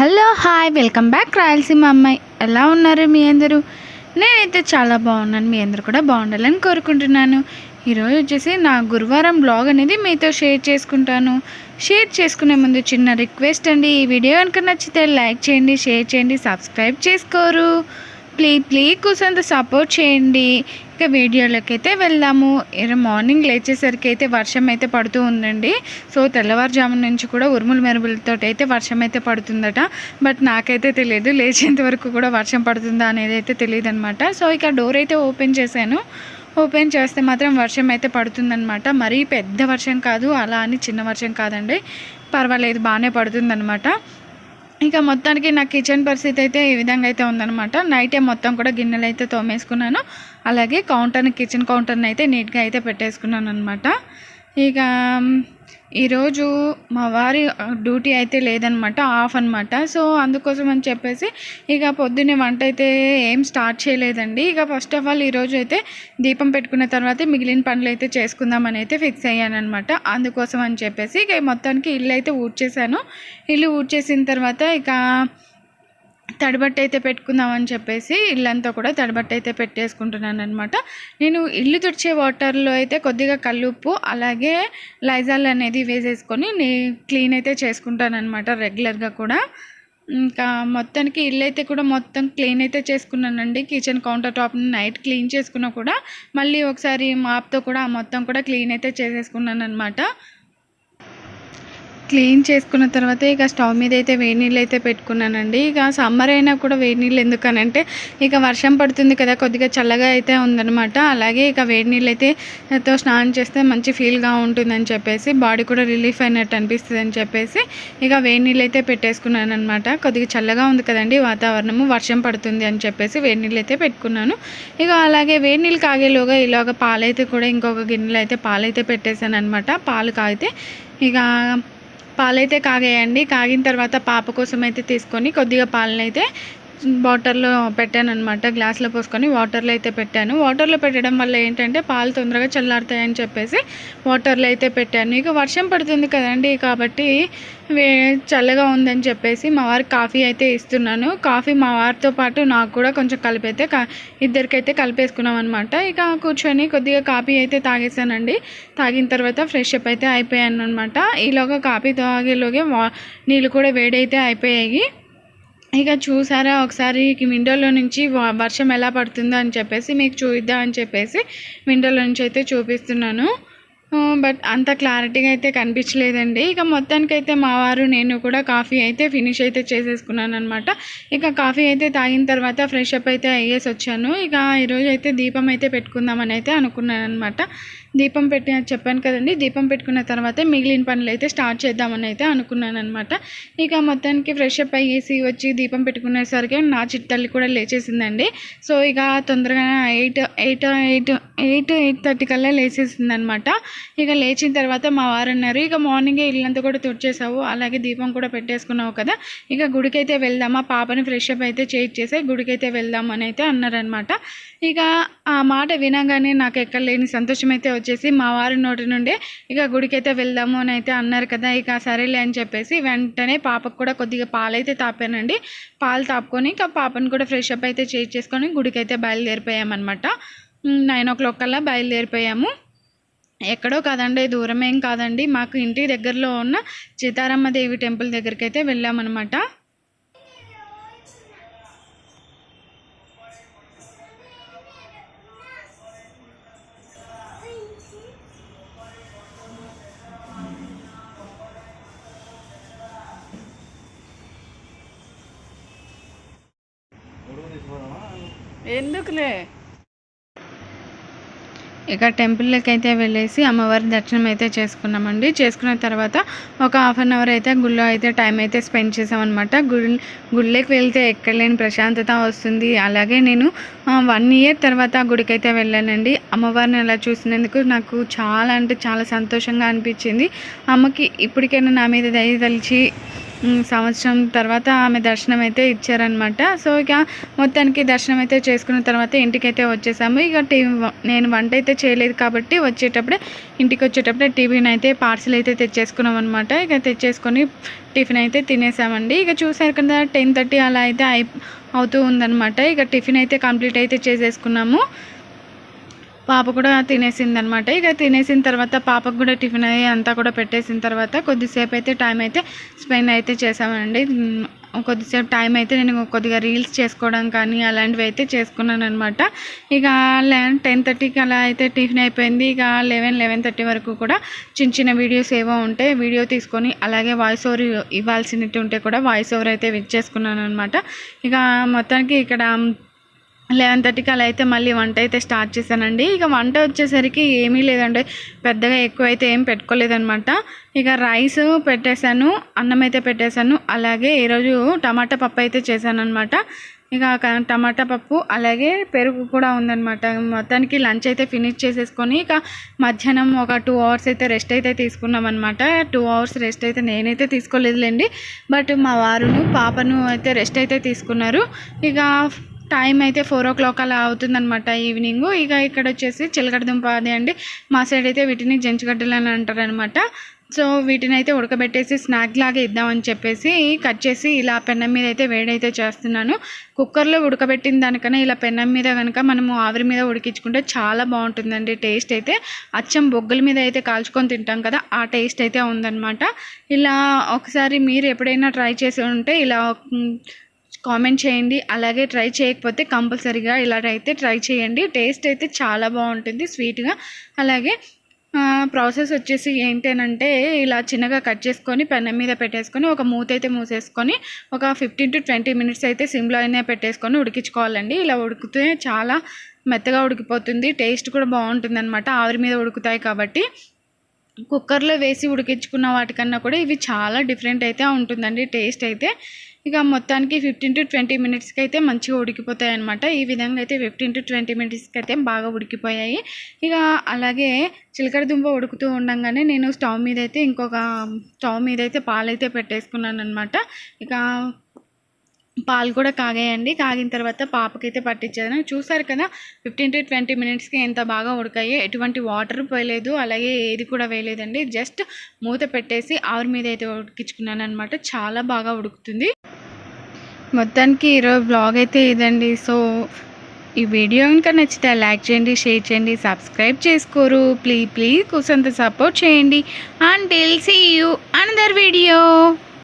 Hello hi welcome back Rayalaseema అమ్మాయి. ఎలా ఉన్నారు మీ అందరూ? నేనైతే చాలా బాగున్నాను. మీ అందరూ కూడా బాగుండాలని కోరుకుంటున్నాను. ఈరోజు వచ్చేసి నా గురువారం బ్లాగ్ అనేది మీతో షేర్ చేసుకుంటాను. షేర్ చేసుకునే ముందు చిన్న రిక్వెస్ట్ అండి, ఈ వీడియో కనుక నచ్చితే లైక్ చేయండి, షేర్ చేయండి, సబ్స్క్రైబ్ చేసుకోరు ప్లీజ్ కూర్చొని సపోర్ట్ చేయండి. ఇక వీడియోలోకి అయితే వెళ్దాము. మార్నింగ్ లేచేసరికి అయితే వర్షం అయితే పడుతూ ఉందండి. సో తెల్లవారుజామున నుంచి కూడా ఉరుములు మెరుపులతో అయితే వర్షం అయితే పడుతుందట. బట్ నాకైతే తెలియదు, లేచేంత వరకు కూడా వర్షం పడుతుందా అనేది అయితే తెలియదు అనమాట. సో ఇక డోర్ అయితే ఓపెన్ చేశాను. ఓపెన్ చేస్తే మాత్రం వర్షం అయితే పడుతుందన్నమాట. మరీ పెద్ద వర్షం కాదు, అలా అని చిన్న వర్షం కాదండి, పర్వాలేదు, బాగానే పడుతుందన్నమాట. ఇక మొత్తానికి నా కిచెన్ పరిస్థితి అయితే ఈ విధంగా అయితే ఉందన్నమాట. నైటే మొత్తం కూడా గిన్నెలు అయితే తోమేసుకున్నాను. అలాగే కిచెన్ కౌంటర్ని అయితే నీట్గా అయితే పెట్టేసుకున్నాను అనమాట. ఇక ఈరోజు మా వారి డ్యూటీ అయితే లేదనమాట, ఆఫ్ అనమాట. సో అందుకోసం అని చెప్పేసి ఇక పొద్దున్నే వంట అయితే ఏం స్టార్ట్ చేయలేదండి. ఇక ఫస్ట్ ఆఫ్ ఆల్ ఈరోజు అయితే దీపం పెట్టుకున్న తర్వాత మిగిలిన పనులు అయితే చేసుకుందామని అయితే ఫిక్స్ అయ్యానమాట. అందుకోసం అని చెప్పేసి ఇక మొత్తానికి ఇల్లు అయితే ఊడ్చేసాను. ఇల్లు ఊడ్చేసిన తర్వాత ఇక తడిబట్ట అయితే పెట్టుకుందామని చెప్పేసి ఇల్లంతా కూడా తడిబట్ట అయితే పెట్టేసుకుంటున్నాను అనమాట. నేను ఇల్లు తుడిచే వాటర్లో అయితే కొద్దిగా కల్లుప్పు అలాగే లైజాల్ అనేది వేసేసుకొని క్లీన్ అయితే చేసుకుంటాను అనమాట రెగ్యులర్గా కూడా. ఇంకా మొత్తానికి ఇల్లు అయితే కూడా మొత్తం క్లీన్ అయితే చేసుకున్నానండి. కిచెన్ కౌంటర్ టాప్ని నైట్ క్లీన్ చేసుకున్నా కూడా మళ్ళీ ఒకసారి మాప్తో కూడా మొత్తం కూడా క్లీన్ అయితే చేసేసుకున్నాను అనమాట. క్లీన్ చేసుకున్న తర్వాత ఇక స్టవ్ మీద అయితే వేడి నీళ్ళు అయితే పెట్టుకున్నానండి. ఇక సమ్మర్ అయినా కూడా వేడి నీళ్ళు ఎందుకనంటే ఇక వర్షం పడుతుంది కదా, కొద్దిగా చల్లగా అయితే ఉందన్నమాట. అలాగే ఇక వేడి నీళ్ళు అయితే స్నానం చేస్తే మంచి ఫీల్గా ఉంటుందని చెప్పేసి, బాడీ కూడా రిలీఫ్ అయినట్టు అనిపిస్తుంది అని చెప్పేసి ఇక వేడి నీళ్ళు అయితే పెట్టేసుకున్నాను అనమాట. కొద్దిగా చల్లగా ఉంది కదండి వాతావరణము, వర్షం పడుతుంది అని చెప్పేసి వేడి నీళ్ళు అయితే పెట్టుకున్నాను. ఇక అలాగే వేడి నీళ్ళు కాగేలోగా ఇలాగ పాలైతే కూడా ఇంకొక గిన్నెలో అయితే పాలైతే పెట్టేశాను అనమాట. పాలు కాగితే ఇక పాలైతే కాగాయండి. కాగిన తర్వాత పాప కోసం అయితే తీసుకొని కొద్దిగా పాలను అయితే వాటర్లో పెట్టాను అనమాట. గ్లాస్లో పోసుకొని వాటర్లో అయితే పెట్టాను. వాటర్లో పెట్టడం వల్ల ఏంటంటే పాలు తొందరగా చల్లారుతాయని చెప్పేసి వాటర్లో అయితే పెట్టాను. ఇక వర్షం పడుతుంది కదండి, కాబట్టి చల్లగా ఉందని చెప్పేసి మా వారికి కాఫీ అయితే ఇస్తున్నాను. కాఫీ మా వారితో పాటు నాకు కూడా కొంచెం కలిపైతే ఇద్దరికైతే కలిపేసుకున్నాం అనమాట. ఇక కూర్చొని కొద్దిగా కాఫీ అయితే తాగేసానండి. తాగిన తర్వాత ఫ్రెష్ అప్ అయితే అయిపోయాను అనమాట. ఈలోగా కాఫీ తాగేలోగే నీళ్ళు కూడా వేడైతే అయిపోయాయి. ఇక చూసారా ఒకసారి విండోలో నుంచి వర్షం ఎలా పడుతుందో అని చెప్పేసి మీకు చూద్దాం అని చెప్పేసి విండోలో నుంచి అయితే చూపిస్తున్నాను. బట్ అంత క్లారిటీగా అయితే కనిపించలేదండి. ఇక మొత్తానికైతే మా వారు నేను కూడా కాఫీ అయితే ఫినిష్ అయితే చేసేసుకున్నాను అనమాట. ఇక కాఫీ అయితే తాగిన తర్వాత ఫ్రెష్ అప్ అయితే అయ్యేసి వచ్చాను. ఇక ఈరోజు అయితే దీపం అయితే పెట్టుకుందామని అయితే అనుకున్నాను అనమాట. దీపం చెప్పాను కదండి, దీపం పెట్టుకున్న తర్వాత మిగిలిన పనులు అయితే స్టార్ట్ చేద్దామని అయితే అనుకున్నాను అనమాట. ఇక మొత్తానికి ఫ్రెష్ అప్ అయ్యేసి వచ్చి దీపం పెట్టుకునేసరికి నా చిట్టల్లి కూడా లేచేసిందండి. సో ఇక తొందరగా 8:30 కల్లా లేచేసింది అనమాట. ఇక లేచిన తర్వాత మా వారు అన్నారు, ఇక మార్నింగే ఇల్లంతా కూడా తుడిచేసావు, అలాగే దీపం కూడా పెట్టేసుకున్నావు కదా, ఇక గుడికైతే వెళ్దామా, పాపని ఫ్రెష్ అప్ అయితే చేసి గుడికైతే వెళ్దామని అయితే అన్నారనమాట. ఇక ఆ మాట వినగానే నాకు ఎక్కడ లేని సంతోషం అయితే వచ్చేసి మా వారి నోటి నుండే ఇక గుడికైతే వెళ్దాము అని అయితే అన్నారు కదా, ఇక సరేలే అని చెప్పేసి వెంటనే పాపకు కూడా కొద్దిగా పాలైతే తాపానండి. పాలు తాపుకొని ఇక పాపను కూడా ఫ్రెష్ అప్ అయితే చేసుకొని గుడికైతే బయలుదేరిపోయామన్నమాట. 9 o'clock కల్లా బయలుదేరిపోయాము. ఎక్కడో కాదండి, దూరమేం కాదండి, మాకు ఇంటి దగ్గరలో ఉన్న సీతారామ దేవి టెంపుల్ దగ్గరికి అయితే వెళ్ళామన్నమాట. ఎందుకులే ఇక టెంపుల్లోకి అయితే వెళ్ళేసి అమ్మవారి దర్శనం అయితే చేసుకున్నామండి. చేసుకున్న తర్వాత ఒక 1/2 hour అయితే గుళ్ళో అయితే టైం అయితే స్పెండ్ చేసామన్నమాట. గుళ్ళకి వెళ్తే ఎక్కడలేని ప్రశాంతత వస్తుంది. అలాగే నేను 1 year తర్వాత గుడికి అయితే వెళ్ళానండి. అమ్మవారిని అలా చూసినందుకు నాకు చాలా అంటే చాలా సంతోషంగా అనిపించింది. అమ్మకి ఇప్పటికైనా నా మీద దయ తలిచి సంవత్సరం తర్వాత ఆమె దర్శనం అయితే ఇచ్చారనమాట. సో ఇక మొత్తానికి దర్శనం అయితే చేసుకున్న తర్వాత ఇంటికైతే వచ్చేసాము. ఇక నేను వంట అయితే చేయలేదు కాబట్టి ఇంటికి వచ్చేటప్పుడే టిఫిన్ అయితే పార్సిల్ అయితే తెచ్చేసుకున్నాం అనమాట. ఇక తెచ్చేసుకొని టిఫిన్ అయితే తినేసామండి. ఇక చూసారు కదా 10:30 అలా అయితే అవుతూ ఉందన్నమాట. ఇక టిఫిన్ అయితే కంప్లీట్ అయితే చేసేసుకున్నాము. పాప కూడా తినేసిందనమాట. ఇక తినేసిన తర్వాత పాపకు కూడా టిఫిన్ అయ్యి అంతా కూడా పెట్టేసిన తర్వాత కొద్దిసేపు అయితే టైం అయితే స్పెండ్ అయితే చేసామండి. కొద్దిసేపు టైం అయితే నేను కొద్దిగా రీల్స్ చేసుకోవడం కానీ అలాంటివి అయితే చేసుకున్నాను అనమాట. ఇక 10:30కి అలా అయితే టిఫిన్ అయిపోయింది. ఇక 11:30 వరకు కూడా చిన్న వీడియోస్ ఏవో ఉంటే వీడియో తీసుకొని అలాగే వాయిస్ ఓవర్ ఇవ్వాల్సినట్టు ఉంటే కూడా వాయిస్ ఓవర్ అయితే ఇచ్చేసుకున్నాను అనమాట. ఇక మొత్తానికి ఇక్కడ 11:30కి అలా అయితే మళ్ళీ వంట అయితే స్టార్ట్ చేశానండి. ఇక వంట వచ్చేసరికి ఏమీ లేదండి, పెద్దగా ఎక్కువ అయితే ఏం పెట్టుకోలేదనమాట. ఇక రైస్ పెట్టేశాను, అన్నం అయితే పెట్టేశాను, అలాగే ఈరోజు టమాటా పప్పు అయితే చేశాను అనమాట. ఇక టమాటా పప్పు అలాగే పెరుగు కూడా ఉందన్నమాట. మొత్తానికి లంచ్ అయితే ఫినిష్ చేసేసుకొని ఇక మధ్యాహ్నం ఒక 2 అవర్స్ అయితే రెస్ట్ అయితే తీసుకున్నాం అనమాట. 2 అవర్స్ రెస్ట్ అయితే నేనైతే తీసుకోలేదులేండి, బట్ మా వారును పాపను అయితే రెస్ట్ అయితే తీసుకున్నారు. ఇక టైం అయితే 4 o'clock అలా అవుతుందన్నమాట ఈవినింగ్. ఇక ఇక్కడ వచ్చేసి చిలకడ దుంప అదే అండి, మా సైడ్ అయితే వీటిని జంచుగడ్డలు అని అంటారనమాట. సో వీటిని అయితే ఉడకబెట్టేసి స్నాక్ లాగా ఇద్దామని చెప్పేసి కట్ చేసి ఇలా పెన్నం మీద అయితే వేడైతే చేస్తున్నాను. కుక్కర్లో ఉడకబెట్టిన దానికన్నా ఇలా పెన్నం మీద కనుక మనము ఆవిరి మీద ఉడికించుకుంటే చాలా బాగుంటుందండి. టేస్ట్ అయితే అచ్చం బొగ్గల మీద అయితే కాల్చుకొని తింటాం కదా, ఆ టేస్ట్ అయితే ఉందన్నమాట. ఇలా ఒకసారి మీరు ఎప్పుడైనా ట్రై చేసి ఉంటే ఇలా కామెంట్ చేయండి. అలాగే ట్రై చేయకపోతే కంపల్సరీగా ఇలా అయితే ట్రై చేయండి. టేస్ట్ అయితే చాలా బాగుంటుంది స్వీట్గా. అలాగే ప్రాసెస్ వచ్చేసి ఏంటంటే ఇలా చిన్నగా కట్ చేసుకొని పెనం మీద పెట్టేసుకొని ఒక మూత అయితే మూసేసుకొని ఒక 15 to 20 minutes అయితే సిమ్లో అయినా పెట్టేసుకొని ఉడికించుకోవాలండి. ఇలా ఉడికితే చాలా మెత్తగా ఉడికిపోతుంది, టేస్ట్ కూడా బాగుంటుంది అనమాట. ఆవిరి మీద ఉడుకుతాయి కాబట్టి కుక్కర్లో వేసి ఉడికించుకున్న వాటికన్నా కూడా ఇవి చాలా డిఫరెంట్ అయితే ఉంటుందండి టేస్ట్ అయితే. ఇక మొత్తానికి 15 to 20 minutesకి అయితే మంచిగా ఉడికిపోతాయి అనమాట. ఈ విధంగా అయితే 15 to 20 minutesకి అయితే బాగా ఉడికిపోయాయి. ఇక అలాగే చిలకడ దుంప ఉడుకుతూ ఉండగానే నేను స్టవ్ మీద అయితే పాలైతే పెట్టేసుకున్నాను అనమాట. ఇక పాలు కూడా కాగాయండి. కాగిన తర్వాత పాపకైతే పట్టించాను. చూసారు కదా 15 to 20 minutesకి ఎంత బాగా ఉడికాయి, ఎటువంటి వాటర్ పోయలేదు, అలాగే ఏది కూడా వేయలేదండి. జస్ట్ మూత పెట్టేసి ఆవిరి మీద అయితే ఉడికించుకున్నాను అనమాట. చాలా బాగా ఉడుకుతుంది. మొత్తానికి ఈరోజు బ్లాగ్ అయితే ఇదండి. సో ఈ వీడియో ఇంకా నచ్చితే లైక్ చేయండి, షేర్ చేయండి, సబ్స్క్రైబ్ చేసుకోరు ప్లీజ్ కొంచెం సపోర్ట్ చేయండి. Until see you another video.